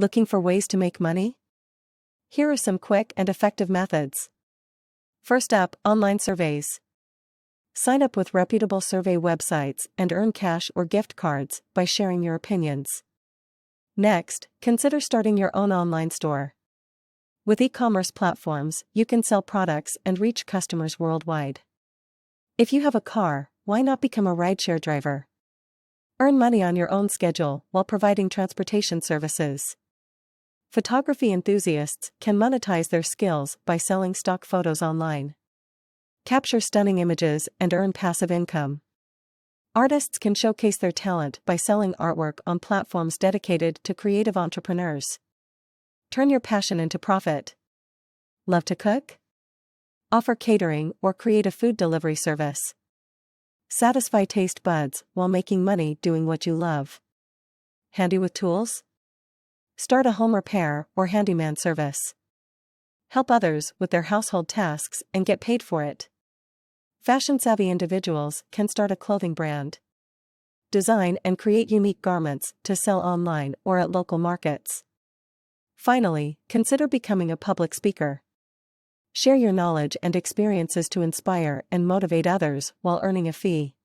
Looking for ways to make money? Here are some quick and effective methods. First up, online surveys. Sign up with reputable survey websites and earn cash or gift cards by sharing your opinions. Next, consider starting your own online store. With e-commerce platforms, you can sell products and reach customers worldwide. If you have a car, why not become a rideshare driver? Earn money on your own schedule while providing transportation services. Photography enthusiasts can monetize their skills by selling stock photos online. Capture stunning images and earn passive income. Artists can showcase their talent by selling artwork on platforms dedicated to creative entrepreneurs. Turn your passion into profit. Love to cook? Offer catering or create a food delivery service. Satisfy taste buds while making money doing what you love. Handy with tools? Start a home repair or handyman service. Help others with their household tasks and get paid for it. Fashion-savvy individuals can start a clothing brand. Design and create unique garments to sell online or at local markets. Finally, consider becoming a public speaker. Share your knowledge and experiences to inspire and motivate others while earning a fee.